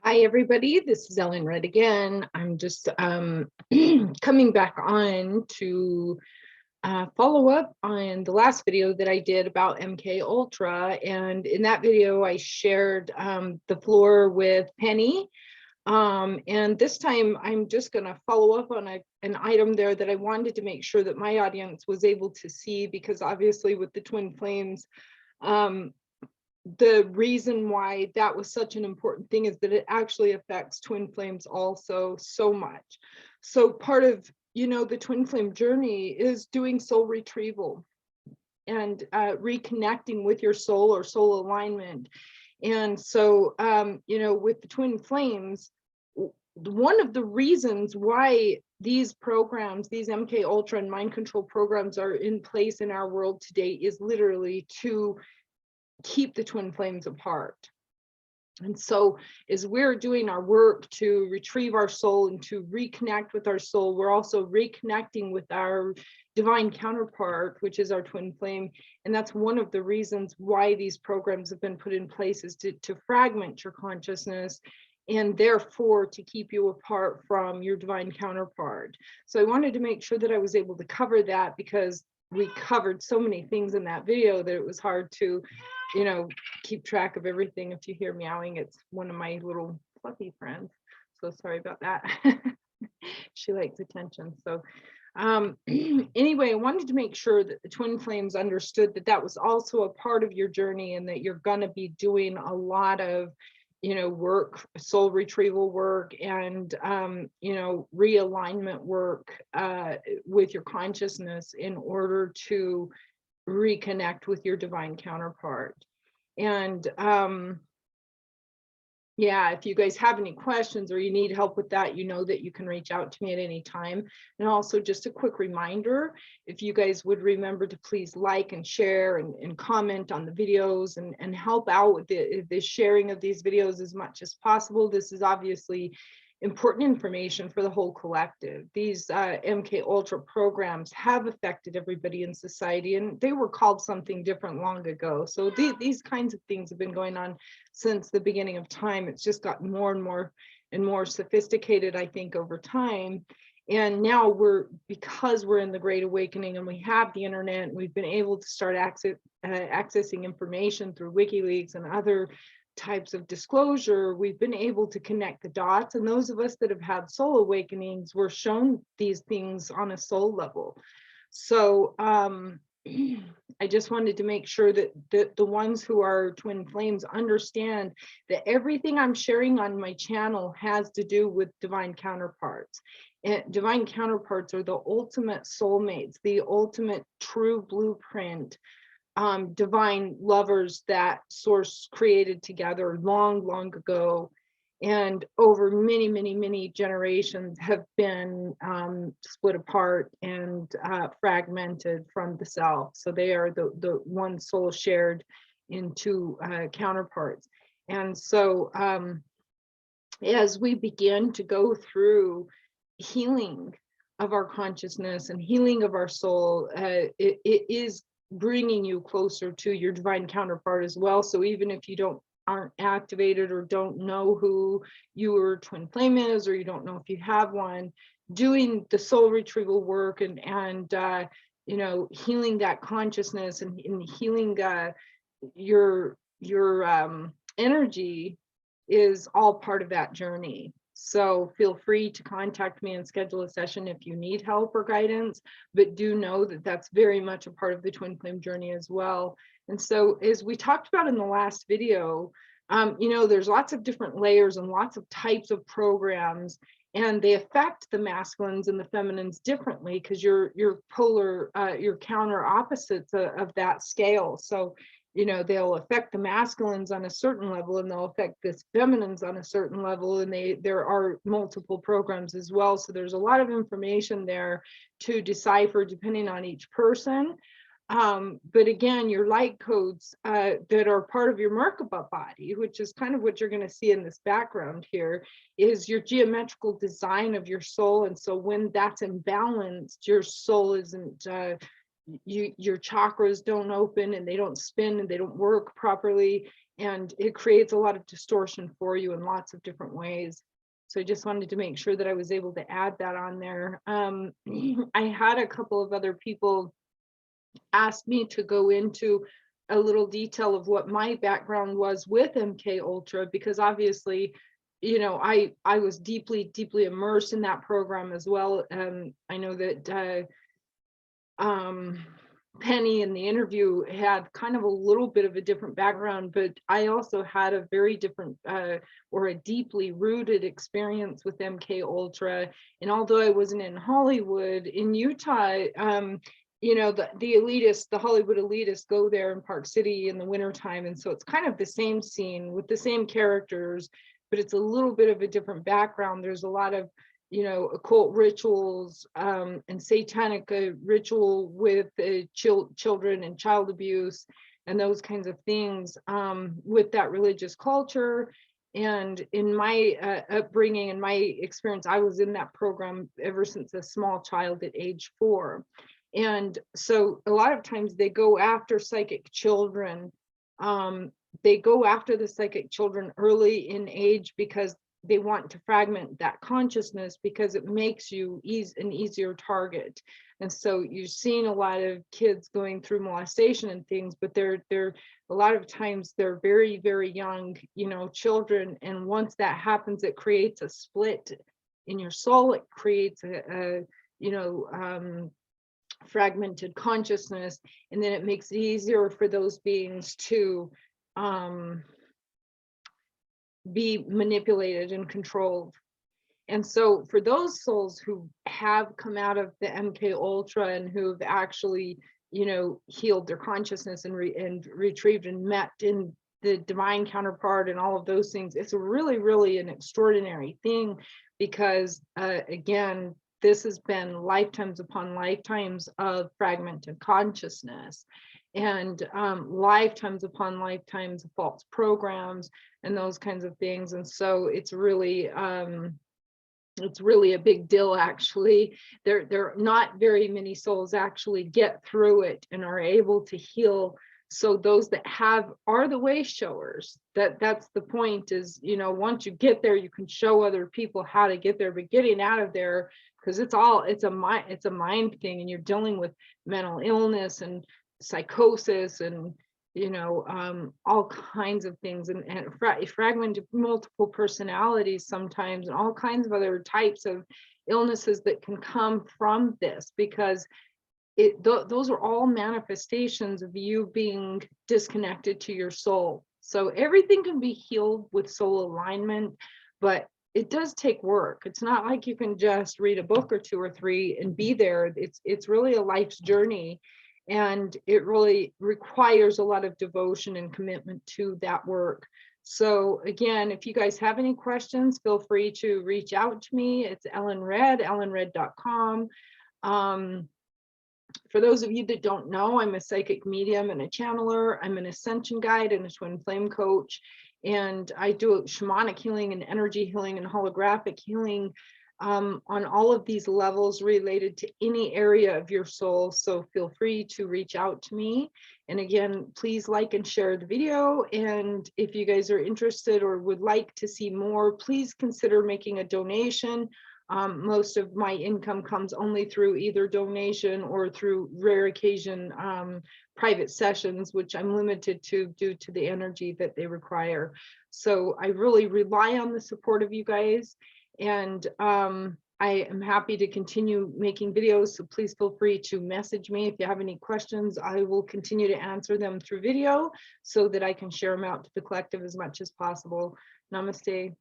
Hi, everybody. This is Ellen Red again. I'm just coming back on to follow up on the last video that I did about MKUltra. And in that video, I shared the floor with Penny. And this time, I'm just going to follow up on an item there that I wanted to make sure that my audience was able to see, because obviously with the twin flames, the reason why that was such an important thing is that it actually affects twin flames also so much. So part of, the twin flame journey is doing soul retrieval and reconnecting with your soul or soul alignment. And so, with the twin flames, one of the reasons why these programs, these MKUltra and mind control programs are in place in our world today is literally to keep the twin flames apart. And so as we're doing our work to retrieve our soul and to reconnect with our soul, we're also reconnecting with our divine counterpart, which is our twin flame. And that's one of the reasons why these programs have been put in place, is to fragment your consciousness and therefore to keep you apart from your divine counterpart. So I wanted to make sure that I was able to cover that, because we covered so many things in that video that it was hard to keep track of everything. If you hear meowing, it's one of my little fluffy friends, so sorry about that. She likes attention. So anyway, I wanted to make sure that the twin flames understood that that was also a part of your journey, and that you're going to be doing a lot of work, soul retrieval work, and realignment work with your consciousness in order to reconnect with your divine counterpart. And yeah, if you guys have any questions or you need help with that, that you can reach out to me at any time. And also, just a quick reminder, if you guys would remember to please like and share and comment on the videos and help out with the sharing of these videos as much as possible. This is obviously important information for the whole collective. These MKUltra programs have affected everybody in society, and they were called something different long ago. So these kinds of things have been going on since the beginning of time. It's just gotten more and more and more sophisticated, I think, over time. And now because we're in the Great Awakening and we have the internet, we've been able to start accessing information through WikiLeaks and other types of disclosure. We've been able to connect the dots, and those of us that have had soul awakenings were shown these things on a soul level. So I just wanted to make sure that the ones who are twin flames understand that everything I'm sharing on my channel has to do with divine counterparts. And divine counterparts are the ultimate soulmates, the ultimate true blueprint, divine lovers that Source created together long ago, and over many generations have been split apart and fragmented from the self. So they are the one soul shared into counterparts. And so as we begin to go through healing of our consciousness and healing of our soul, it is bringing you closer to your divine counterpart as well. So even if you aren't activated or don't know who your twin flame is, or you don't know if you have one, doing the soul retrieval work and healing that consciousness and healing your energy is all part of that journey. So feel free to contact me and schedule a session if you need help or guidance, but do know that that's very much a part of the twin flame journey as well. And so as we talked about in the last video, there's lots of different layers and lots of types of programs, and they affect the masculines and the feminines differently, because you're polar, you're counter opposites of that scale. So they'll affect the masculines on a certain level, and they'll affect the feminines on a certain level, and there are multiple programs as well. So there's a lot of information there to decipher depending on each person. But again, your light codes that are part of your Merkaba body, which is kind of what you're going to see in this background here, is your geometrical design of your soul. And so when that's imbalanced, your soul isn't your chakras don't open and they don't spin and they don't work properly, and it creates a lot of distortion for you in lots of different ways. So I just wanted to make sure that I was able to add that on there. I had a couple of other people ask me to go into a little detail of what my background was with MKUltra, because obviously, you know, I was deeply immersed in that program as well. I know that Penny in the interview had kind of a little bit of a different background, but I also had a very different or a deeply rooted experience with MKUltra. And although I wasn't in Hollywood, in Utah, you know, the elitists, the Hollywood elitists go there in Park City in the wintertime. And so it's kind of the same scene with the same characters, but it's a little bit of a different background. There's a lot of, you know, occult rituals and satanic ritual with children and child abuse and those kinds of things with that religious culture. And in my upbringing and my experience, I was in that program ever since a small child at age 4. And so a lot of times they go after psychic children. They go after the psychic children early in age because they want to fragment that consciousness, because it makes you an easier target. And so you're seeing a lot of kids going through molestation and things, but they're a lot of times they're very, very young, you know, children. And once that happens, it creates a split in your soul. It creates a you know, fragmented consciousness, and then it makes it easier for those beings to be manipulated and controlled. And so for those souls who have come out of the MKUltra and who've actually, you know, healed their consciousness and retrieved and met in the divine counterpart and all of those things, it's really, really an extraordinary thing, because again, this has been lifetimes upon lifetimes of fragmented consciousness, and lifetimes upon lifetimes of false programs and those kinds of things. And so it's really a big deal. Actually, there are not very many souls actually get through it and are able to heal. So those that have are the way showers. That's the point, is, you know, once you get there, you can show other people how to get there. But getting out of there, because it's a mind thing, and you're dealing with mental illness and psychosis and, you know, all kinds of things, and fragmented multiple personalities sometimes, and all kinds of other types of illnesses that can come from this, because those are all manifestations of you being disconnected to your soul. So everything can be healed with soul alignment, but it does take work. It's not like you can just read a book or 2 or 3 and be there. It's really a life's journey, and it really requires a lot of devotion and commitment to that work. So again, if you guys have any questions, feel free to reach out to me. It's ellenred@ellenred.com. For those of you that don't know, I'm a psychic medium and a channeler. I'm an ascension guide and a twin flame coach. And I do shamanic healing and energy healing and holographic healing on all of these levels related to any area of your soul. So feel free to reach out to me. And again, please like and share the video. And if you guys are interested or would like to see more, please consider making a donation. Most of my income comes only through either donation or through rare occasion private sessions, which I'm limited to due to the energy that they require. So I really rely on the support of you guys, and I am happy to continue making videos. So please feel free to message me if you have any questions. I will continue to answer them through video so that I can share them out to the collective as much as possible. Namaste.